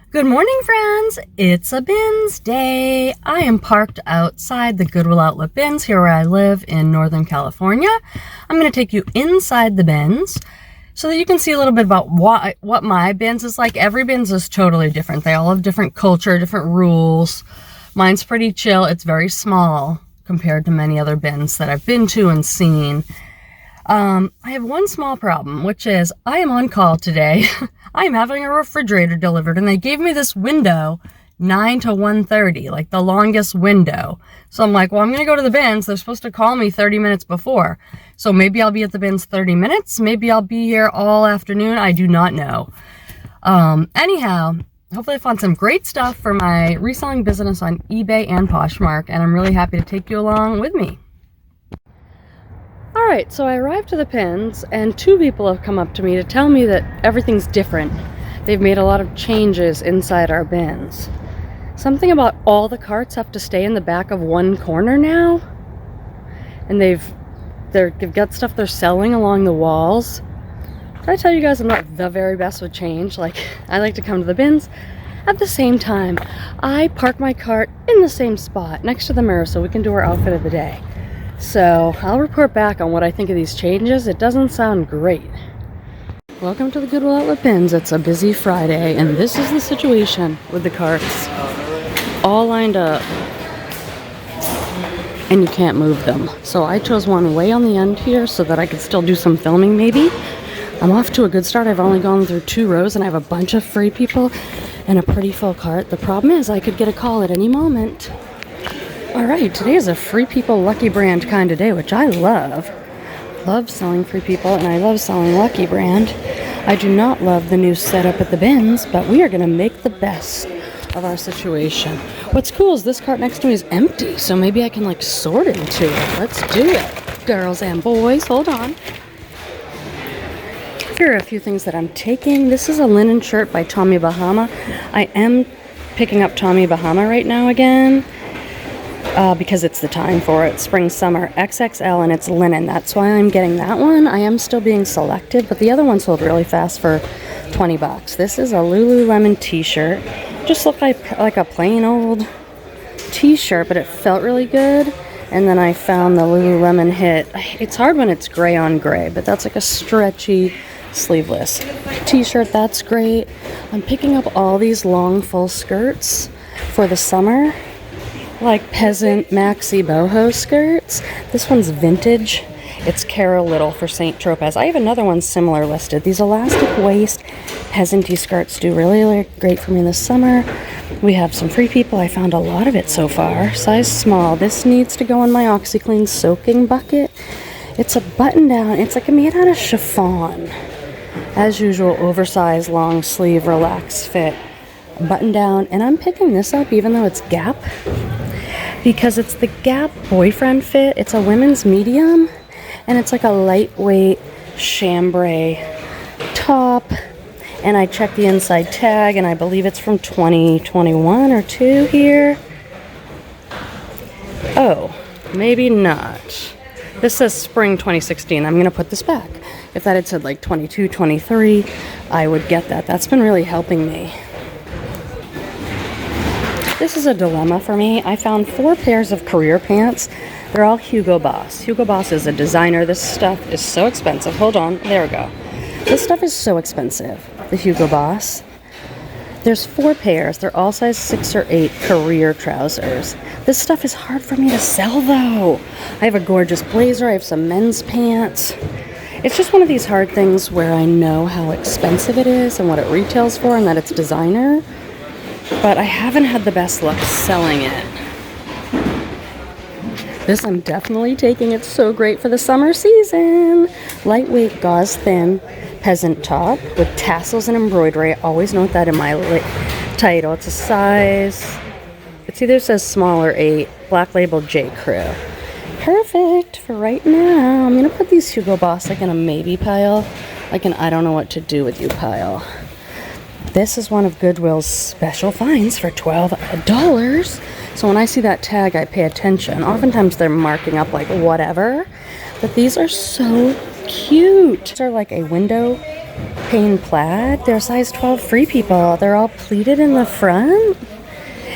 Good morning, friends. It's a bins day. I am parked outside the Goodwill outlet bins here where I live in Northern California. I'm going to take you inside the bins so that you can see a little bit about what my bins is like. Every bins is totally different. They all have different culture, different rules. Mine's pretty chill. It's very small compared to many other bins that I've been to and seen. I have one small problem, which is I am on call today. I am having a refrigerator delivered, and they gave me this window, 9 to 1:30, like the longest window. So I'm like, well, I'm going to go to the bins. They're supposed to call me 30 minutes before. So maybe I'll be at the bins 30 minutes. Maybe I'll be here all afternoon. I do not know. Anyhow, hopefully I found some great stuff for my reselling business on eBay and Poshmark, and I'm really happy to take you along with me. Alright, so I arrived to the bins, and two people have come up to me to tell me that everything's different. They've made a lot of changes inside our bins. Something about all the carts have to stay in the back of one corner now. And they've got stuff they're selling along the walls. Did I tell you guys I'm not the very best with change? Like, I like to come to the bins at the same time. I park my cart in the same spot next to the mirror so we can do our outfit of the day. So I'll report back on what I think of these changes. It doesn't sound great. Welcome to the Goodwill outlet bins. It's a busy Friday, and this is the situation with the carts all lined up, and you can't move them. So I chose one way on the end here so that I could still do some filming maybe. I'm off to a good start. I've only gone through 2 rows, and I have a bunch of free people and a pretty full cart. The problem is I could get a call at any moment. Alright, today is a free people Lucky Brand kind of day, which I love. Love selling free people, and I love selling Lucky Brand. I do not love the new setup at the bins, but we are going to make the best of our situation. What's cool is this cart next to me is empty, so maybe I can like sort into it. Let's do it. Girls and boys, hold on. Here are a few things that I'm taking. This is a linen shirt by Tommy Bahama. I am picking up Tommy Bahama right now again. Because it's the time for it. Spring, summer, XXL, and it's linen. That's why I'm getting that one. I am still being selected, but the other one sold really fast for 20 bucks. This is a Lululemon t-shirt. Just looked like a plain old t-shirt, but it felt really good. And then I found the Lululemon hit. It's hard when it's gray on gray, but that's like a stretchy sleeveless t-shirt. That's great. I'm picking up all these long full skirts for the summer. Like peasant maxi boho skirts. This one's vintage. It's Cara Little for St. Tropez. I have another one similar listed. These elastic waist peasanty skirts do really great for me this summer. We have some free people. I found a lot of it so far. Size small. This needs to go in my OxiClean soaking bucket. It's a button down. It's like made out of chiffon. As usual, oversized, long sleeve, relaxed fit. Button down. And I'm picking this up even though it's Gap, because it's the Gap boyfriend fit. It's a women's medium, and it's like a lightweight chambray top. And I checked the inside tag, and I believe it's from 2021 or 2 here. Oh, maybe not. This says spring 2016. I'm going to put this back. If that had said like 22, 23, I would get that. That's been really helping me. This is a dilemma for me. I found 4 pairs of career pants. They're all Hugo Boss. Hugo Boss is a designer. This stuff is so expensive. Hold on. There we go. This stuff is so expensive. The Hugo Boss. There's 4 pairs. They're all size 6 or 8 career trousers. This stuff is hard for me to sell, though. I have a gorgeous blazer. I have some men's pants. It's just one of these hard things where I know how expensive it is and what it retails for and that it's designer. But I haven't had the best luck selling it. This I'm definitely taking. It's so great for the summer season. Lightweight gauze thin peasant top with tassels and embroidery. I always note that in my title. It's a size, it either says small or 8. Black label J. Crew. Perfect for right now. I'm going to put these Hugo Boss like in a maybe pile. Like an I don't know what to do with you pile. This is one of Goodwill's special finds for $12. So when I see that tag, I pay attention. Oftentimes they're marking up like whatever, but these are so cute. These are like a window Pain plaid. They're size 12 Free People. They're all pleated in the front.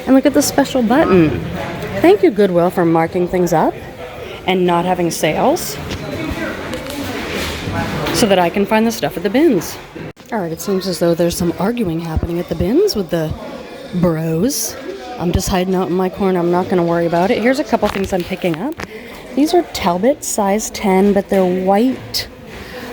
And look at the special button. Thank you, Goodwill, for marking things up and not having sales so that I can find the stuff at the bins. Alright, it seems as though there's some arguing happening at the bins with the bros. I'm just hiding out in my corner. I'm not going to worry about it. Here's a couple things I'm picking up. These are Talbot size 10, but they're white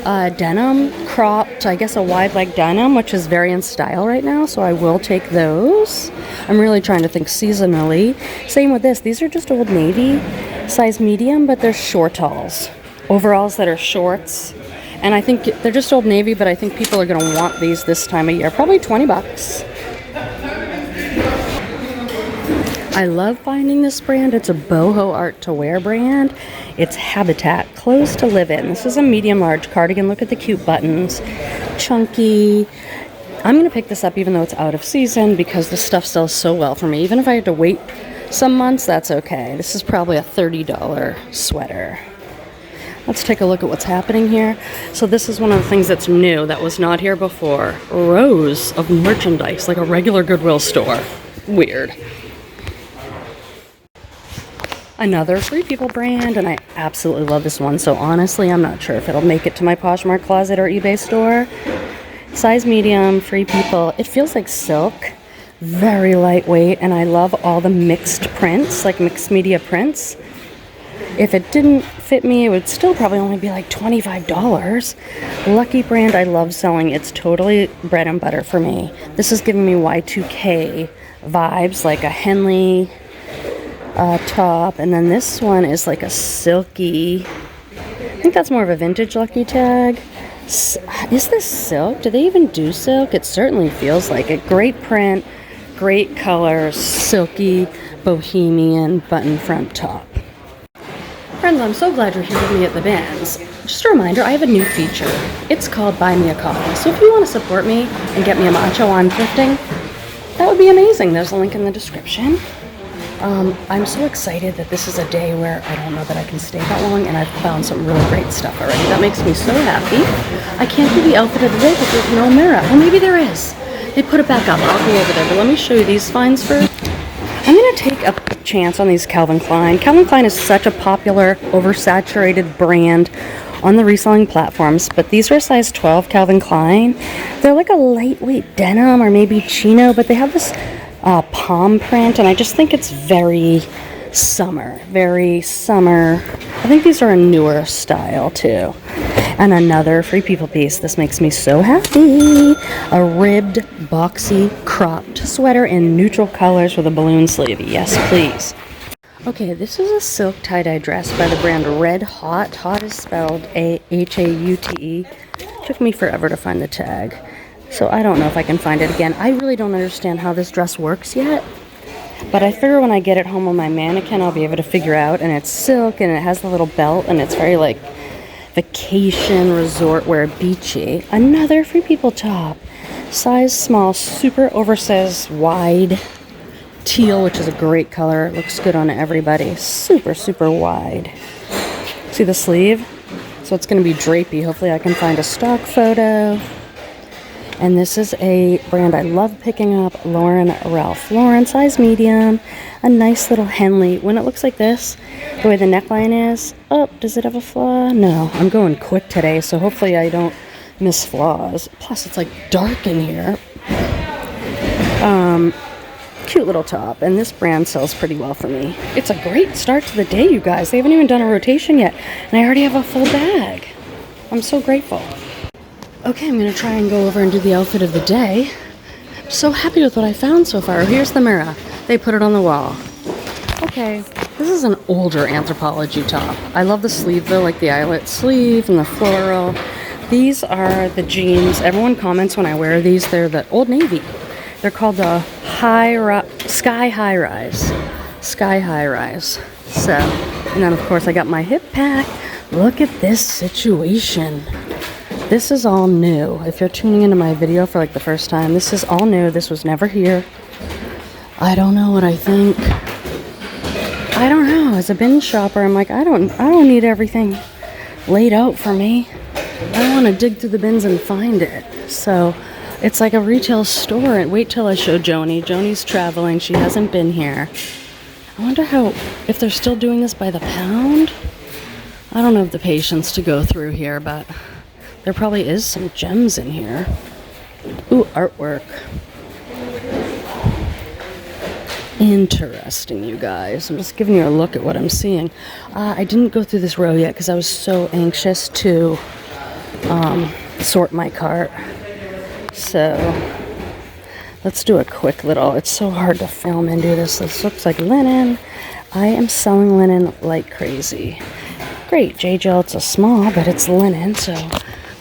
denim, cropped, I guess a wide leg denim, which is very in style right now, so I will take those. I'm really trying to think seasonally. Same with this. These are just Old Navy, size medium, but they're shortalls. Overalls that are shorts. And I think they're just Old Navy, but I think people are going to want these this time of year. Probably 20 bucks. I love finding this brand. It's a boho art to wear brand. It's Habitat, clothes to live in. This is a medium large cardigan. Look at the cute buttons. Chunky. I'm going to pick this up even though it's out of season because the stuff sells so well for me. Even if I had to wait some months, that's okay. This is probably a $30 sweater. Let's take a look at what's happening here. So this is one of the things that's new that was not here before. Rows of merchandise, like a regular Goodwill store. Weird. Another Free People brand, and I absolutely love this one. So honestly, I'm not sure if it'll make it to my Poshmark closet or eBay store. Size medium, Free People. It feels like silk. Very lightweight, and I love all the mixed prints, like mixed media prints. If it didn't fit me, it would still probably only be like $25. Lucky brand, I love selling. It's totally bread and butter for me. This is giving me Y2K vibes, like a Henley top, and then this one is like a silky, I think that's more of a vintage Lucky tag. Is this silk? Do they even do silk? It certainly feels like it. Great print, great colors, silky bohemian button front top. Friends, I'm so glad you're here with me at the bins. Just a reminder, I have a new feature. It's called Buy Me a Coffee. So if you want to support me and get me a macho on thrifting, that would be amazing. There's a link in the description. I'm so excited that this is a day where I don't know that I can stay that long, and I've found some really great stuff already. That makes me so happy. I can't do the outfit of the day because there's no mirror. Well, maybe there is. They put it back up. I'll go over there, but let me show you these finds first. I'm going to take a chance on these Calvin Klein. Calvin Klein is such a popular, oversaturated brand on the reselling platforms, but these are size 12 Calvin Klein. They're like a lightweight denim or maybe chino, but they have this palm print, and I just think it's very summer. I think these are a newer style too. And another Free People piece. This makes me so happy. A ribbed, boxy, cropped sweater in neutral colors with a balloon sleeve. Yes, please. Okay, this is a silk tie-dye dress by the brand Red Hot. Hot is spelled Haute. Took me forever to find the tag, so I don't know if I can find it again. I really don't understand how this dress works yet, but I figure when I get it home on my mannequin, I'll be able to figure out. And it's silk, and it has the little belt, and it's very like vacation resort wear beachy. Another Free People top, size small, super oversized, wide teal, which is a great color. Looks good on everybody. Super wide. See the sleeve? So it's going to be drapey. Hopefully I can find a stock photo. And this is a brand I love picking up, Lauren Ralph Lauren, size medium. A nice little Henley. When it looks like this, the way the neckline is, oh, does it have a flaw? No, I'm going quick today, so hopefully I don't miss flaws. Plus, it's like dark in here. Cute little top, and this brand sells pretty well for me. It's a great start to the day, you guys. They haven't even done a rotation yet, and I already have a full bag. I'm so grateful. Okay, I'm going to try and go over and do the outfit of the day. I'm so happy with what I found so far. Here's the mirror. They put it on the wall. Okay, this is an older Anthropologie top. I love the sleeve though, like the eyelet sleeve and the floral. These are the jeans. Everyone comments when I wear these. They're the Old Navy. They're called the Sky High Rise. Sky High Rise. So, and then of course I got my hip pack. Look at this situation. This is all new. If you're tuning into my video for like the first time, this is all new. This was never here. I don't know what I think. I don't know. As a binge shopper, I'm like, I don't need everything laid out for me. I want to dig through the bins and find it. So it's like a retail store. Wait till I show Joni. Joni's traveling. She hasn't been here. I wonder if they're still doing this by the pound. I don't have the patience to go through here, but there probably is some gems in here. Ooh, artwork. Interesting, you guys. I'm just giving you a look at what I'm seeing. I didn't go through this row yet because I was so anxious to sort my cart. So let's do a quick little, it's so hard to film and do this. This looks like linen. I am selling linen like crazy. Great, J.Jill, it's a small, but it's linen, so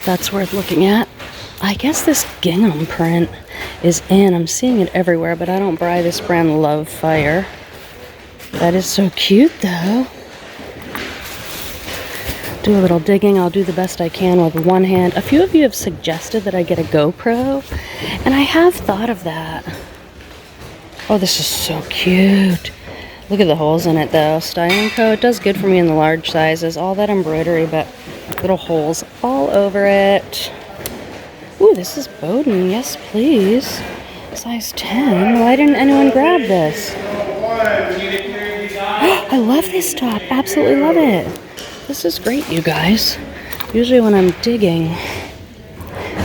that's worth looking at. I guess this gingham print is in. I'm seeing it everywhere, but I don't buy this brand Love Fire. That is so cute, though. Do a little digging. I'll do the best I can with one hand. A few of you have suggested that I get a GoPro, and I have thought of that. Oh, this is so cute. Look at the holes in it, though. Styling Co. It does good for me in the large sizes. All that embroidery, but little holes all over it. Ooh, this is Bowden. Yes, please. Size 10. Why didn't anyone grab this? I love this top. Absolutely love it. This is great, you guys. Usually when I'm digging,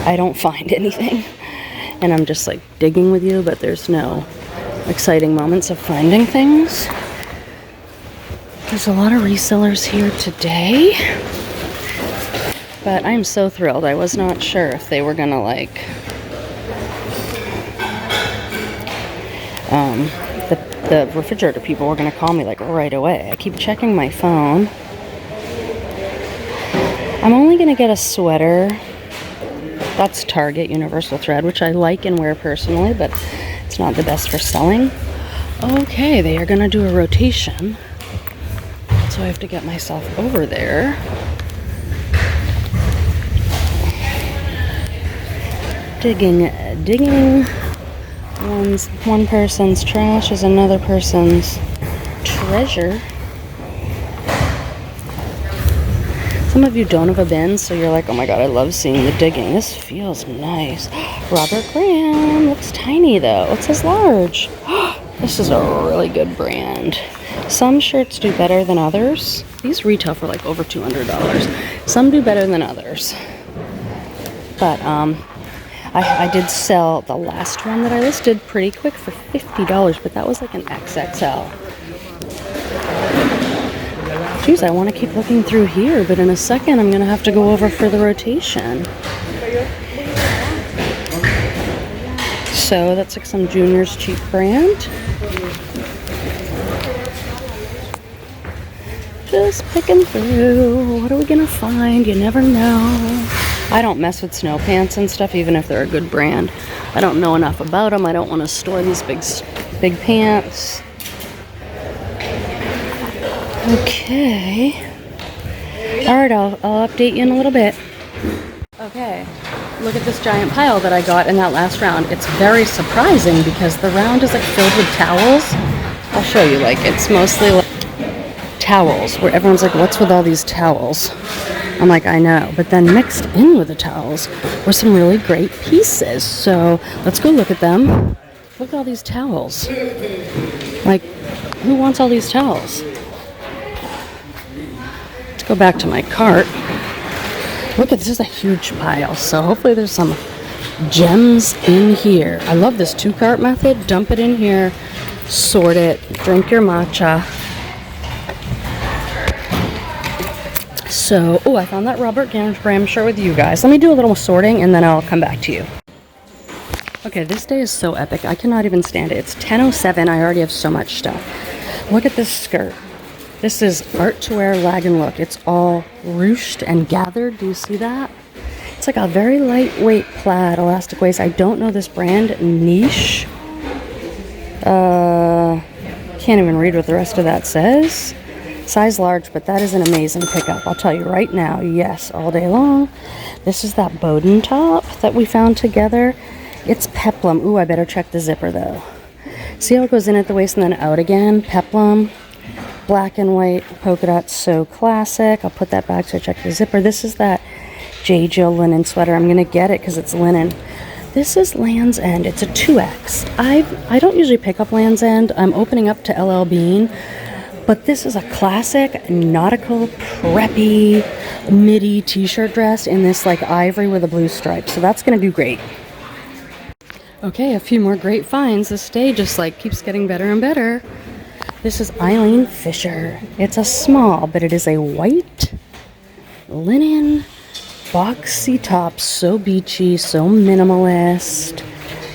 I don't find anything. And I'm just like digging with you, but there's no exciting moments of finding things. There's a lot of resellers here today. But I'm so thrilled. I was not sure if they were gonna like the refrigerator people were gonna call me like right away. I keep checking my phone. I'm only gonna get a sweater. That's Target Universal Thread, which I like and wear personally, but it's not the best for selling. Okay, they are gonna do a rotation. So I have to get myself over there. Digging. One person's trash is another person's treasure. Some of you don't have a bin, so you're like, oh my god, I love seeing the digging. This feels nice. Robert Graham. Looks tiny though. It says large. This is a really good brand. Some shirts do better than others. These retail for like over $200. Some do better than others. But I did sell the last one that I listed pretty quick for $50, but that was like an XXL. Geez, I want to keep looking through here, but in a second I'm going to have to go over for the rotation. So that's like some Junior's cheap brand. Just picking through. What are we going to find? You never know. I don't mess with snow pants and stuff, even if they're a good brand. I don't know enough about them. I don't want to store these big pants. Okay. All right, I'll update you in a little bit. Okay, look at this giant pile that I got in that last round. It's very surprising because the round is like filled with towels. I'll show you, like it's mostly like towels, where everyone's like, what's with all these towels? I'm like, I know. But then mixed in with the towels were some really great pieces. So let's go look at them. Look at all these towels. Like, who wants all these towels? Let's go back to my cart. Look at this, is a huge pile. So hopefully there's some gems in here. I love this 2-cart method. Dump it in here, sort it, drink your matcha. So, oh, I found that Robert Graham shirt with you guys. Let me do a little sorting and then I'll come back to you. Okay, this day is so epic. I cannot even stand it. It's 10:07. I already have so much stuff. Look at this skirt. This is art to wear lag and look. It's all ruched and gathered. Do you see that? It's like a very lightweight plaid elastic waist. I don't know this brand. Niche. Can't even read what the rest of that says. Size large, but that is an amazing pickup. I'll tell you right now. Yes, all day long. This is that Bowden top that we found together. It's peplum. Ooh, I better check the zipper though. See how it goes in at the waist and then out again? Peplum. Black and white polka dots, so classic. I'll put that back so I check the zipper. This is that Jill linen sweater. I'm gonna get it because it's linen. This is Land's End. It's a 2X. I don't usually pick up Land's End. I'm opening up to LL Bean, but this is a classic nautical preppy midi t-shirt dress in this like ivory with a blue stripe. So that's gonna do great. Okay, a few more great finds. This day just like keeps getting better and better. This is Eileen Fisher. It's a small, but it is a white linen boxy top, so beachy, so minimalist.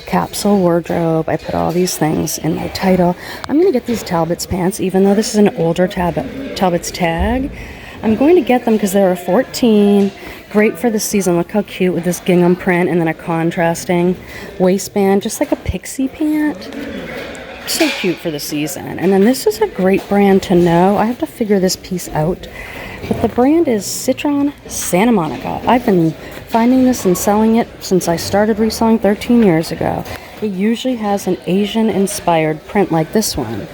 Capsule wardrobe. I put all these things in my title. I'm going to get these Talbot's pants, even though this is an older Talbot's tag. I'm going to get them because they're a 14. Great for the season. Look how cute with this gingham print and then a contrasting waistband, just like a pixie pant. So cute for the season. And then this is a great brand to know. I have to figure this piece out. But the brand is Citron Santa Monica. I've been finding this and selling it since I started reselling 13 years ago. It usually has an Asian-inspired print like this one.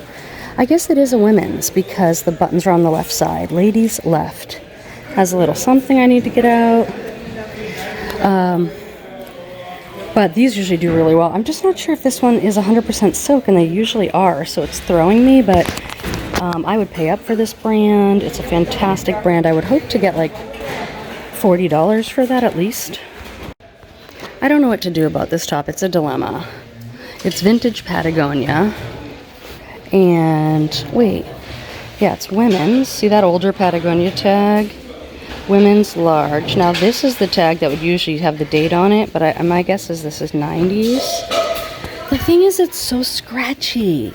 I guess it is a women's because the buttons are on the left side. Ladies left. Has a little something I need to get out. But these usually do really well. I'm just not sure if this one is 100% silk, and they usually are, so it's throwing me, but I would pay up for this brand. It's a fantastic brand. I would hope to get like $40 for that at least. I don't know what to do about this top. It's a dilemma. It's vintage Patagonia. And wait, yeah, it's women's. See that older Patagonia tag? Women's large. Now this is the tag that would usually have the date on it, but my guess is this is 90s. The thing is, it's so scratchy.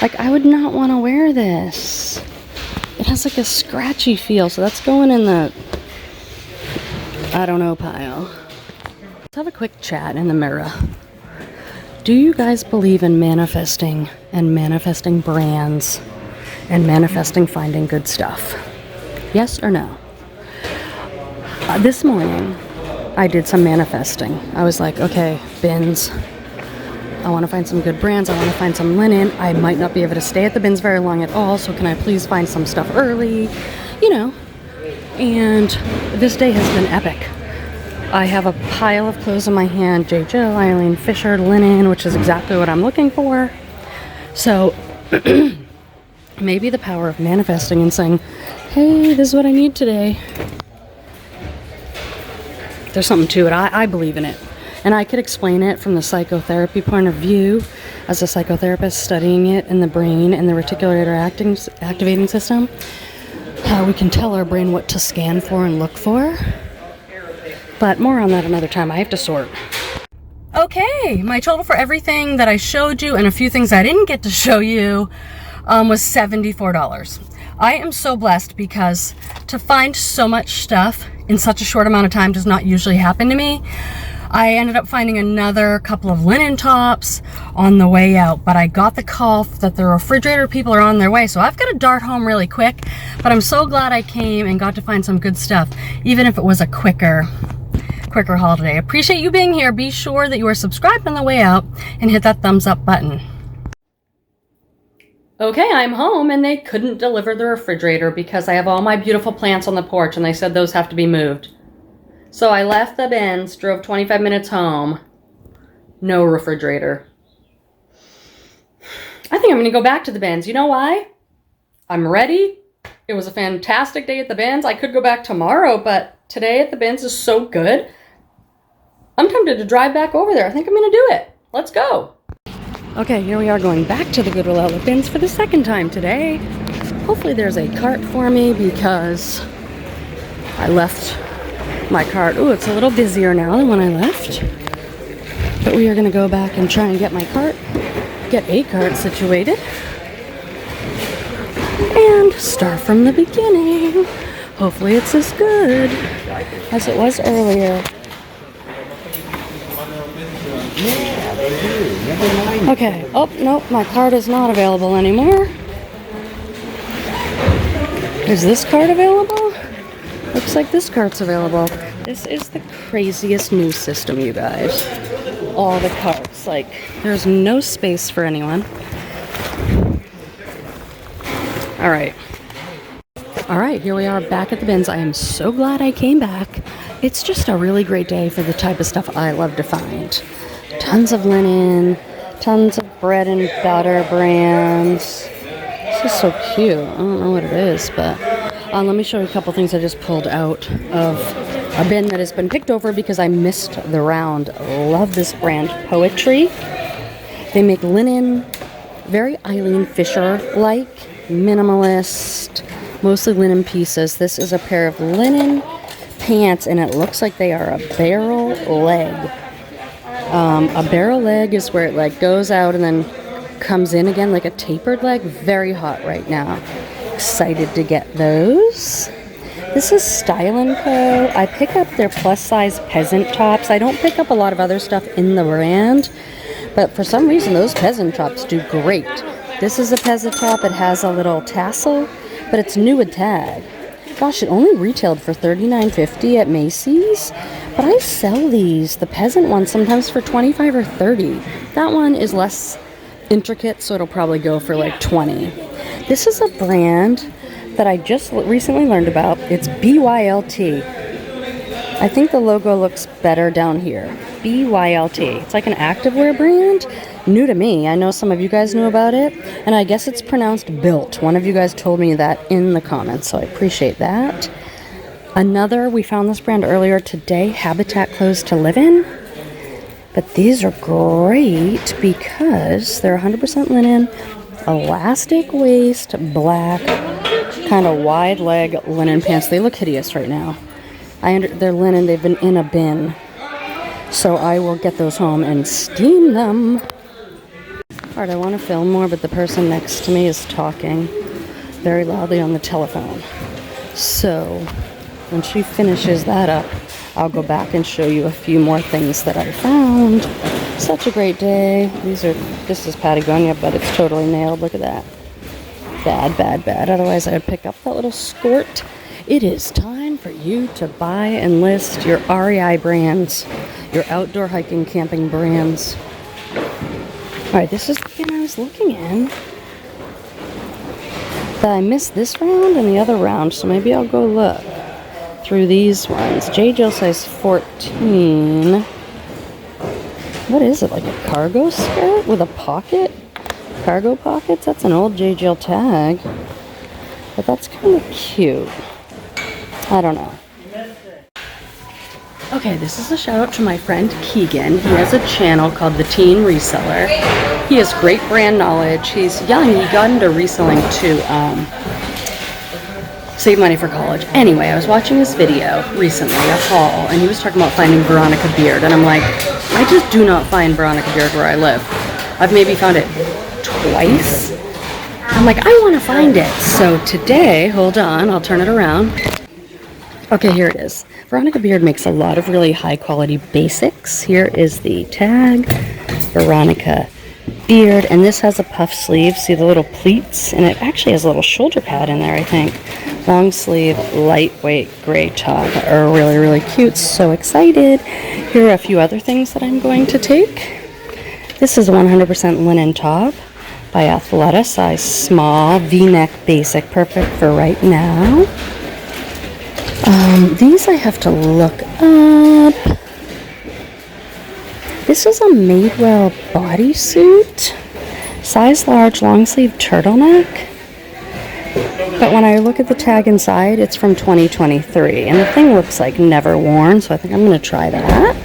Like, I would not want to wear this. It has like a scratchy feel, so that's going in the I don't know pile. Let's have a quick chat in the mirror. Do you guys believe in manifesting and manifesting brands and manifesting finding good stuff? Yes or no? This morning, I did some manifesting. I was like, okay, bins. I want to find some good brands. I want to find some linen. I might not be able to stay at the bins very long at all, so can I please find some stuff early? You know. And this day has been epic. I have a pile of clothes in my hand. Jill, Eileen Fisher, linen, which is exactly what I'm looking for. So maybe the power of manifesting and saying, hey, this is what I need today. There's something to it. I believe in it. And I could explain it from the psychotherapy point of view as a psychotherapist studying it in the brain and the reticular activating system. How we can tell our brain what to scan for and look for. But more on that another time. I have to sort. Okay, my total for everything that I showed you and a few things I didn't get to show you was $74. I am so blessed because to find so much stuff in such a short amount of time does not usually happen to me. I ended up finding another couple of linen tops on the way out, but I got the call that the refrigerator people are on their way, so I've got to dart home really quick, but I'm so glad I came and got to find some good stuff, even if it was a quicker haul today. Appreciate you being here. Be sure that you are subscribed on the way out and hit that thumbs up button. Okay, I'm home and they couldn't deliver the refrigerator because I have all my beautiful plants on the porch and they said those have to be moved. So I left the bins, drove 25 minutes home, no refrigerator. I think I'm going to go back to the bins. You know why? I'm ready. It was a fantastic day at the bins. I could go back tomorrow, but today at the bins is so good. I'm tempted to drive back over there. I think I'm going to do it. Let's go. Okay, here we are going back to the Goodwill outlet bins for the second time today. Hopefully there's a cart for me because I left my cart. Ooh, it's a little busier now than when I left. But we are going to go back and try and get my cart, get a cart situated, and start from the beginning. Hopefully it's as good as it was earlier. Yeah, they do. Never mind. Okay. Oh, nope. My cart is not available anymore. Is this cart available? Looks like this cart's available. This is the craziest news system, you guys. All the carts. Like, there's no space for anyone. Alright. Alright, here we are back at the bins. I am so glad I came back. It's just a really great day for the type of stuff I love to find. Tons of linen, tons of bread and butter brands. This is so cute. I don't know what it is, but let me show you a couple things I just pulled out of a bin that has been picked over because I missed the round. Love this brand, Poetry. They make linen, very Eileen Fisher-like, minimalist, mostly linen pieces. This is a pair of linen pants, and it looks like they are a barrel leg. A barrel leg is where it like goes out and then comes in again like a tapered leg. Very hot right now. Excited to get those. This is Style & Co. I pick up their plus size peasant tops. I don't pick up a lot of other stuff in the brand, but for some reason those peasant tops do great. This is a peasant top. It has a little tassel, but it's new with tag. Gosh, it only retailed for $39.50 at Macy's, but I sell these, the peasant ones, sometimes for $25 or $30. That one is less intricate, so it'll probably go for like $20. This is a brand that I just recently learned about. It's BYLT. I think the logo looks better down here. BYLT. It's like an activewear brand. New to me. I know some of you guys knew about it, and I guess it's pronounced built. One of you guys told me that in the comments, so I appreciate that. We found this brand earlier today, Habitat Clothes to Live In. But these are great because they're 100% linen, elastic waist, black, kind of wide leg linen pants. They look hideous right now. They're linen. They've been in a bin. So I will get those home and steam them. Alright, I want to film more, but the person next to me is talking very loudly on the telephone. So when she finishes that up, I'll go back and show you a few more things that I found. Such a great day. This is Patagonia, but it's totally nailed. Look at that. Bad, bad, bad. Otherwise, I would pick up that little skirt. It is time for you to buy and list your REI brands, your outdoor hiking, camping brands. Alright, this is the bin I was looking in. I missed this round and the other round, so maybe I'll go look through these ones. J. Jill size 14. What is it, like a cargo skirt with a pocket? Cargo pockets? That's an old J. Jill tag. But that's kind of cute. I don't know. Okay, this is a shout out to my friend Keegan. He has a channel called The Teen Reseller. He has great brand knowledge. He's young. He got into reselling to save money for college. Anyway, I was watching this video recently, a haul, and he was talking about finding Veronica Beard. And I'm like, I just do not find Veronica Beard where I live. I've maybe found it twice. I'm like, I want to find it. So today, hold on, I'll turn it around. Okay, here it is. Veronica Beard makes a lot of really high quality basics. Here is the tag, Veronica Beard, and this has a puff sleeve. See the little pleats? And it actually has a little shoulder pad in there, I think. Long sleeve, lightweight gray top are really, really cute. So excited. Here are a few other things that I'm going to take. This is a 100% linen top by Athleta, size small, V-neck basic, perfect for right now. These I have to look up. This is a Madewell bodysuit, size large, long sleeve turtleneck. But when I look at the tag inside, it's from 2023, and the thing looks like never worn, so I think I'm going to try that.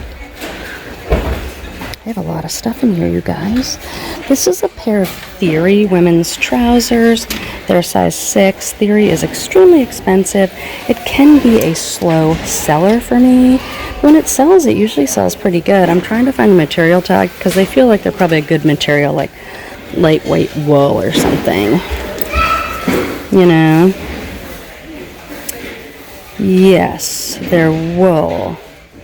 I have a lot of stuff in here, you guys. This is a pair of Theory women's trousers. They're size 6. Theory is extremely expensive. It can be a slow seller for me. When it sells, it usually sells pretty good. I'm trying to find the material tag because they feel like they're probably a good material, like lightweight wool or something. You know? Yes, they're wool.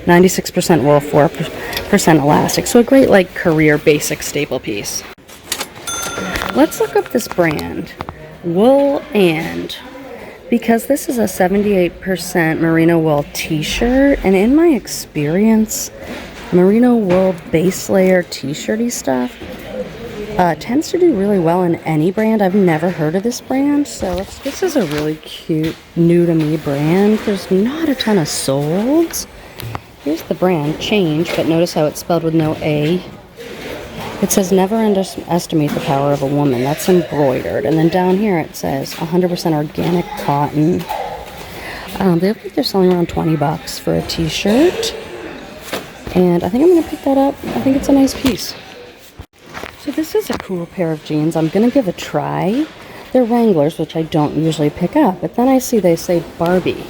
96% wool, 4% elastic. So a great like career basic staple piece. Let's look up this brand, Wool, and because this is a 78% merino wool t-shirt, and in my experience, merino wool base layer t-shirty stuff tends to do really well in any brand. I've never heard of this brand, so this is a really cute, new to me brand. There's not a ton of solds. Here's the brand, Change, but notice how it's spelled with no A. It says never underestimate the power of a woman. That's embroidered. And then down here it says 100% organic cotton. They look like they're selling around 20 bucks for a t-shirt. And I think I'm going to pick that up. I think it's a nice piece. So this is a cool pair of jeans. I'm going to give a try. They're Wranglers, which I don't usually pick up. But then I see they say Barbie.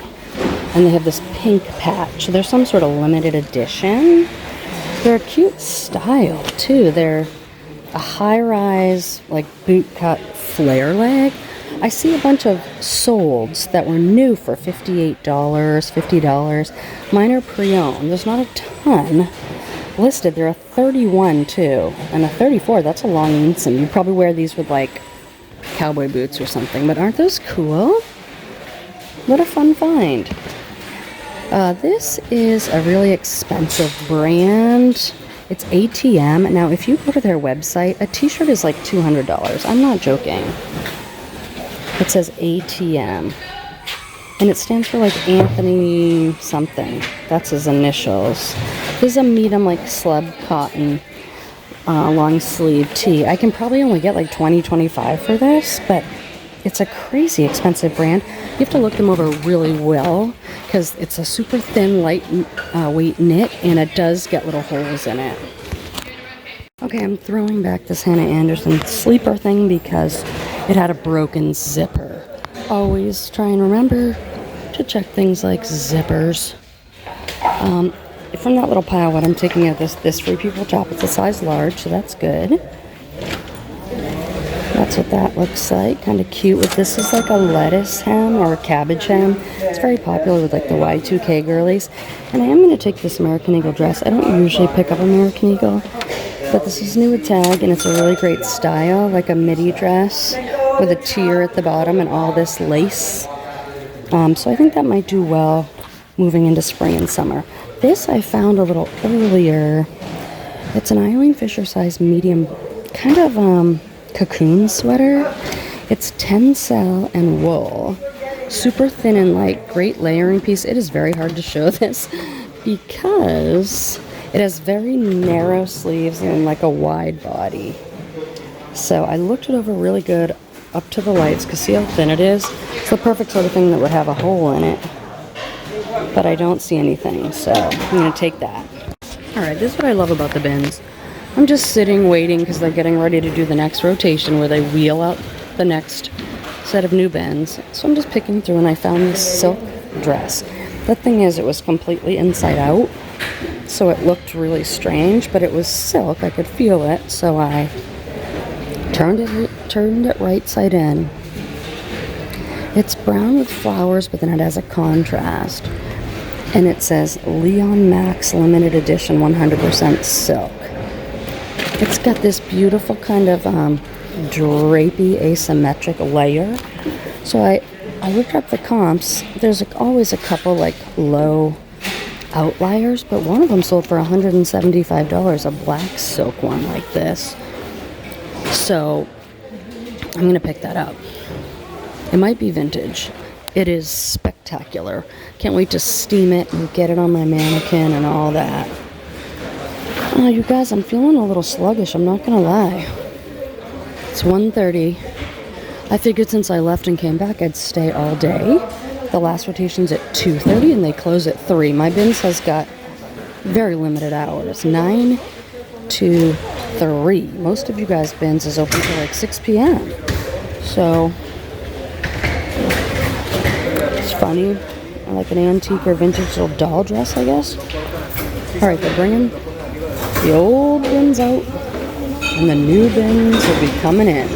And they have this pink patch. They're some sort of limited edition. They're a cute style, too. They're a high-rise, like, boot-cut flare leg. I see a bunch of solds that were new for $58, $50. Mine are pre-owned. There's not a ton listed. They're a 31, too. And a 34, that's a long inseam. You probably wear these with, like, cowboy boots or something. But aren't those cool? What a fun find. This is a really expensive brand. It's ATM. Now, if you go to their website, a t-shirt is like $200. I'm not joking. It says ATM. And it stands for like Anthony something. That's his initials. This is a medium like slub cotton long sleeve tee. I can probably only get like $20, $25 for this, but it's a crazy expensive brand. You have to look them over really well because it's a super thin, light weight knit, and it does get little holes in it. Okay, I'm throwing back this Hannah Anderson sleeper thing because it had a broken zipper. Always try and remember to check things like zippers. From that little pile, what I'm taking out this Free People top, it's a size large, so that's good. That's what that looks like. Kind of cute. With this is like a lettuce hem or a cabbage hem. It's very popular with like the Y2K girlies. And I am going to take this American Eagle dress. I don't usually pick up American Eagle, but this is new with tag, and it's a really great style, like a midi dress with a tier at the bottom and all this lace. So I think that might do well moving into spring and summer. This I found a little earlier. It's an Eileen Fisher size medium, kind of cocoon sweater. It's tencel and wool. Super thin and light. Great layering piece. It is very hard to show this because it has very narrow sleeves and like a wide body. So I looked it over really good up to the lights because see how thin it is? It's the perfect sort of thing that would have a hole in it. But I don't see anything, so I'm going to take that. Alright, this is what I love about the bins. I'm just sitting waiting because they're getting ready to do the next rotation where they wheel out the next set of new bins. So I'm just picking through, and I found this silk dress. The thing is, it was completely inside out, so it looked really strange, but it was silk. I could feel it, so I turned it right side in. It's brown with flowers, but then it has a contrast. And it says Leon Max Limited Edition 100% silk. It's got this beautiful kind of drapey asymmetric layer. So I looked up the comps. There's always a couple like low outliers, but one of them sold for $175, a black silk one like this. So I'm going to pick that up. It might be vintage. It is spectacular. Can't wait to steam it and get it on my mannequin and all that. Oh, you guys, I'm feeling a little sluggish, I'm not gonna lie. It's 1:30. I figured since I left and came back, I'd stay all day. The last rotation's at 2:30 and they close at 3. My bins has got very limited hours, 9 to 3. Most of you guys' bins is open till like 6 p.m. So, it's funny. I like an antique or vintage little doll dress, I guess. Alright, they're bringing the old bins out, and the new bins will be coming in.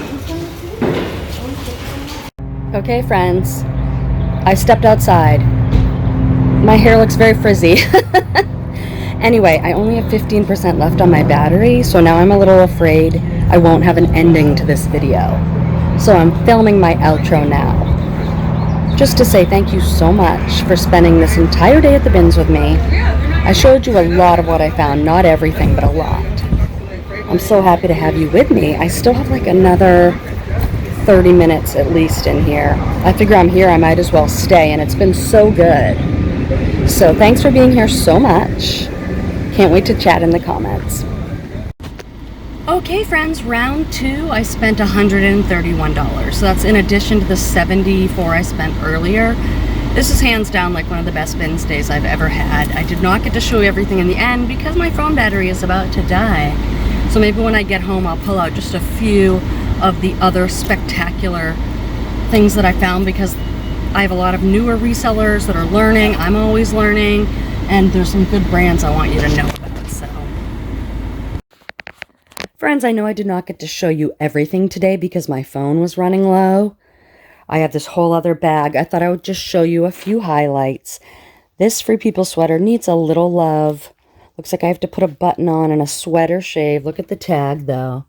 Okay, friends, I stepped outside. My hair looks very frizzy. Anyway, I only have 15% left on my battery, so now I'm a little afraid I won't have an ending to this video. So I'm filming my outro now. Just to say thank you so much for spending this entire day at the bins with me. I showed you a lot of what I found, not everything, but a lot. I'm so happy to have you with me. I still have like another 30 minutes at least in here. I figure I'm here, I might as well stay, and it's been so good. So thanks for being here so much. Can't wait to chat in the comments. Okay friends, round 2, I spent $131. So that's in addition to the $74 I spent earlier. This is hands down like one of the best bins days I've ever had. I did not get to show you everything in the end because my phone battery is about to die. So maybe when I get home I'll pull out just a few of the other spectacular things that I found, because I have a lot of newer resellers that are learning. I'm always learning, and there's some good brands I want you to know about. So friends, I know I did not get to show you everything today because my phone was running low. I have this whole other bag. I thought I would just show you a few highlights. This Free People sweater needs a little love. Looks like I have to put a button on and a sweater shave. Look at the tag though.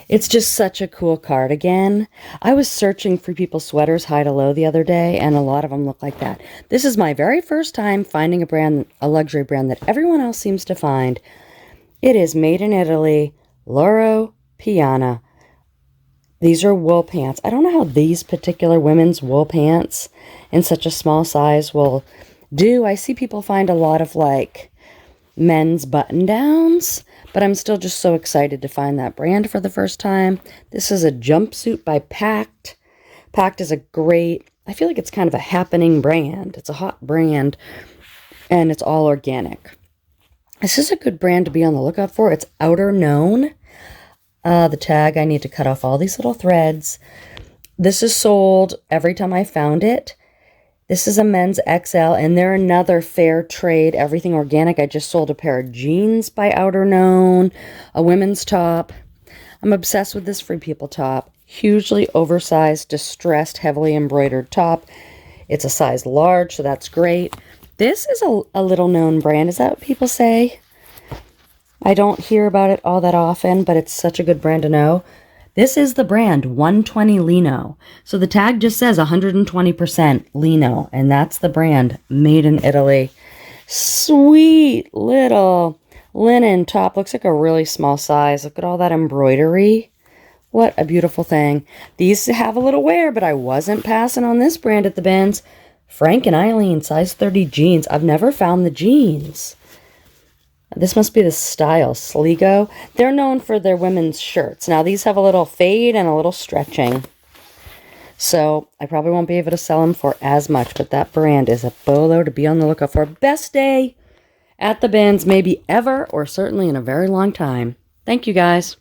It's just such a cool cardigan. I was searching Free People sweaters high to low the other day, and a lot of them look like that. This is my very first time finding a brand, a luxury brand that everyone else seems to find. It is made in Italy, Loro Piana. These are wool pants. I don't know how these particular women's wool pants in such a small size will do. I see people find a lot of like men's button downs, but I'm still just so excited to find that brand for the first time. This is a jumpsuit by Pact. Pact is a great, I feel like it's kind of a happening brand. It's a hot brand, and it's all organic. This is a good brand to be on the lookout for. It's outer known. The tag, I need to cut off all these little threads. This is sold every time I found it. This is a men's XL, and they're another fair trade, everything organic. I just sold a pair of jeans by Outer Known, a women's top. I'm obsessed with this Free People top. Hugely oversized, distressed, heavily embroidered top. It's a size large, so that's great. This is a little known brand. Is that what people say? I don't hear about it all that often, but it's such a good brand to know. This is the brand 120 Lino. So the tag just says 120% Lino, and that's the brand, made in Italy. Sweet little linen top. Looks like a really small size. Look at all that embroidery. What a beautiful thing. These have a little wear, but I wasn't passing on this brand at the bins. Frank and Eileen, size 30 jeans. I've never found the jeans. This must be the style, Sligo. They're known for their women's shirts. Now, these have a little fade and a little stretching. So, I probably won't be able to sell them for as much, but that brand is a bolo to be on the lookout for. Best day at the bins, maybe ever, or certainly in a very long time. Thank you, guys.